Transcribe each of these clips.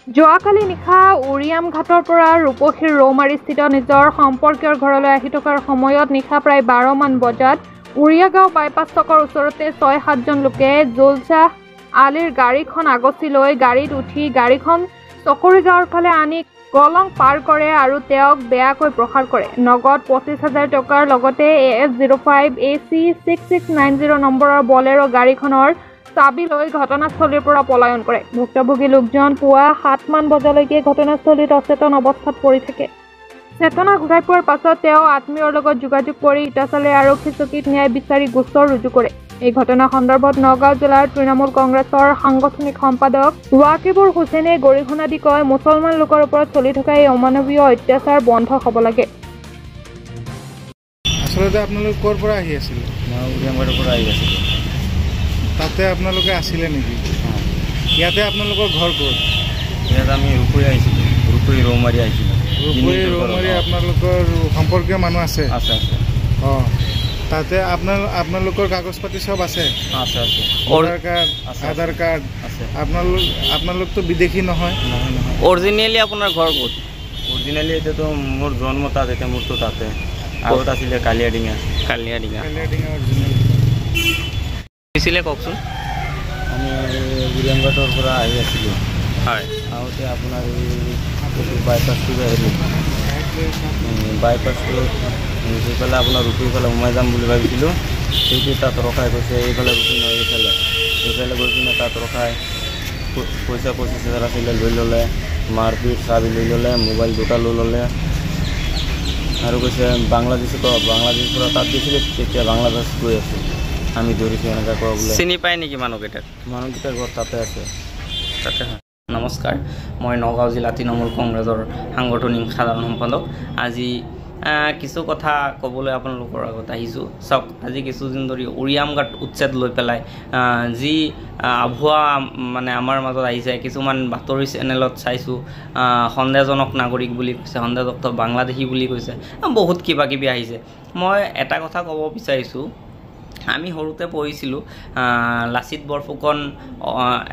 যোৱাকালি নিশা উৰিয়াম ঘাটৰ পৰা ৰূপসীৰ ৰৌমাৰীস্থিত নিজৰ সম্পৰ্কীয়ৰ ঘৰলৈ আহি থকাৰ সময়ত নিশা প্ৰায় 12 মান বজাত উৰিয়াগাঁও বাইপাছ চকৰ ওচৰতে 6-7জন লোকে জুলছাহ আলীৰ গাড়ীখন আগচি লৈ গাড়ীত উঠি গাড়ীখন চকৰিগাঁৱৰ ফালে আনি গলং পাৰ কৰে আৰু তেওঁক বেয়াকৈ প্ৰহাৰ কৰে। নগদ 25,000 টকাৰ লগতে AS05 AC 6690 নম্বৰৰ বলেৰো গাড়ীখনৰ চাবি লৈ ঘটনাস্থলীৰ পৰা পলায়ন কৰে। ভুক্তভোগী লোকজন পুৱা 7 মান বজালৈকে ঘটনাস্থলীত অচেতন অৱস্থাত পৰি থাকে। চেতনা ঘূৰাই পোৱাৰ পাছত তেওঁ আত্মীয়ৰ লগত যোগাযোগ কৰি ইটাচালে আৰক্ষী চকীত ন্যায় বিচাৰি গোচৰ ৰুজু কৰে। এই ঘটনা সন্দৰ্ভত নগাঁও জিলাৰ তৃণমূল কংগ্ৰেছৰ সাংগঠনিক সম্পাদক ৱাকিবুৰ হুছেইনে গৰিহণা দি কয়, মুছলমান লোকৰ ওপৰত চলি থকা এই অমানৱীয় অত্যাচাৰ বন্ধ হ'ব লাগে। আচলতে আপোনালোক ক'ৰ পৰা আহি আছিল? মই উৰিয়ামঘাটৰ পৰা আহি আছিলোঁ। তাতে আপোনালোকে আছিলে নেকি? ইয়াতে আপোনালোকৰ ঘৰ ক'ত? ইয়াত আমি ৰূপৰী আহিছিলোঁ, ৰূপৰী ৰৌমাৰী আহিছিলোঁ। ৰূপৰী ৰৌমাৰী আপোনালোকৰ সম্পৰ্কীয় মানুহ আছে? আছে আছে। অঁ, তাতে আপোনালোকৰ কাগজ পাতি চব আছে? আছে আছে। ভোটাৰ কাৰ্ড, আধাৰ কাৰ্ড আছে। আপোনালোকতো বিদেশী নহয়? নহয় নহয়। অৰিজিনেলি আপোনাৰ ঘৰ ক'ত? অৰিজিনেলি এতিয়াতো মোৰ জন্ম তাত, এতিয়া মোৰতো তাতে। আগত আছিলে কালিয়াডিঙা। কালিয়াডিঙা অৰিজিনেল হৈছিলে কওকচোন। আমি উৰিয়ামঘাটৰ পৰা আহি আছিলোঁ। হয়। আহোঁতে আপোনাৰ এই বাইপাছটো যে আহিলোঁ, বাইপাছটো সেইফালে আপোনাৰ ৰূপীফালে সোমাই যাম বুলি ভাবিছিলোঁ। সেইটো তাত ৰখাই কৈছে এইফালে ৰূপী নহয়, এইফালে গৈ পিনে তাত ৰখাই পইচা 25,000 আছিলে লৈ ল'লে, মাৰপিট চাবি লৈ ল'লে, মোবাইল দুটা লৈ ল'লে আৰু কৈছে বাংলাদেশৰ পৰা তাত গৈছিলোঁ, তেতিয়া বাংলাদেশ গৈ আছোঁ আমি ধৰিছোঁ এনেকৈ কোৱা বোলে। চিনি পায় নেকি মানুহকেইটাক? মানুহকেইটাৰ ঘৰ তাতে আছে। তাতে নমস্কাৰ, মই নগাঁও জিলা তৃণমূল কংগ্ৰেছৰ সাংগঠনিক সাধাৰণ সম্পাদক। আজি কিছু কথা ক'বলৈ আপোনালোকৰ আগত আহিছোঁ। চাওক, আজি কিছুদিন ধৰি উৰিয়ামঘাট উচ্ছেদ লৈ পেলাই যি আভুৱা মানে আমাৰ মাজত আহিছে, কিছুমান বাতৰি চেনেলত চাইছোঁ সন্দেহজনক নাগৰিক বুলি কৈছে, সন্দেহযুক্ত বাংলাদেশী বুলি কৈছে, বহুত কিবা কিবি আহিছে। মই এটা কথা ক'ব বিচাৰিছোঁ, আমি সৰুতে পঢ়িছিলোঁ লাচিত বৰফুকন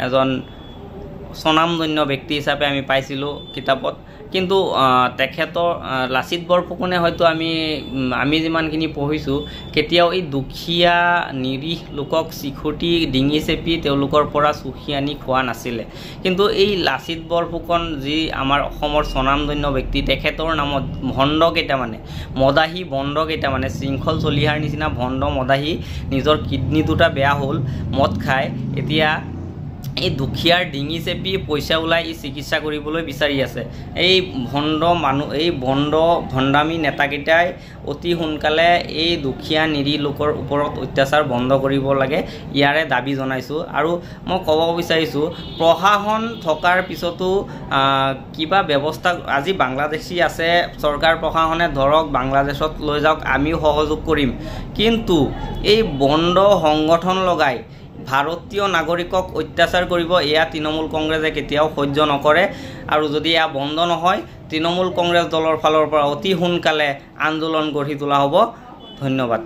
এজন স্বনামধন্য ব্যক্তি হিচাপে আমি পাইছিলোঁ কিতাপত, কিন্তু তেখেতৰ লাচিত বৰফুকনে হয়তো আমি যিমানখিনি পঢ়িছোঁ কেতিয়াও এই দুখীয়া নিৰীহ লোকক চিখুটি ডিঙি চেপি তেওঁলোকৰ পৰা চুখি আনি খোৱা নাছিলে। কিন্তু এই লাচিত বৰফুকন যি আমাৰ অসমৰ স্বনামধন্য ব্যক্তি, তেখেতৰ নামত ভণ্ড কেইটামানে, মদাহী ভণ্ড কেইটামানে, শৃংখল চলিহাৰ নিচিনা ভণ্ড মদাহী নিজৰ কিডনী দুটা বেয়া হ'ল, মদ খায়, এতিয়া এই দুখীয়াৰ ডিঙি চেপি পইচা ওলাই চিকিৎসা কৰিবলৈ বিচাৰি আছে। এই ভণ্ডামী নেতাকেইটাই অতি সোনকালে এই দুখীয়া নিৰীহ লোকৰ ওপৰত অত্যাচাৰ বন্ধ কৰিব লাগে, ইয়াৰে দাবী জনাইছোঁ। আৰু মই ক'ব বিচাৰিছোঁ, প্ৰশাসন থকাৰ পিছতো কিবা ব্যৱস্থা, আজি বাংলাদেশী আছে, চৰকাৰ প্ৰশাসনে ধৰক বাংলাদেশত লৈ যাওক, আমিও সহযোগ কৰিম, কিন্তু এই বন্ধ সংগঠন লগাই ভাৰতীয় নাগৰিকক অত্যাচাৰ কৰিব, এয়া তৃণমূল কংগ্ৰেছে কেতিয়াও সহ্য নকৰে। আৰু যদি এয়া বন্ধ নহয়, তৃণমূল কংগ্ৰেছ দলৰ ফালৰ পৰা অতি সোনকালে আন্দোলন গঢ়ি তোলা হ'ব। ধন্যবাদ।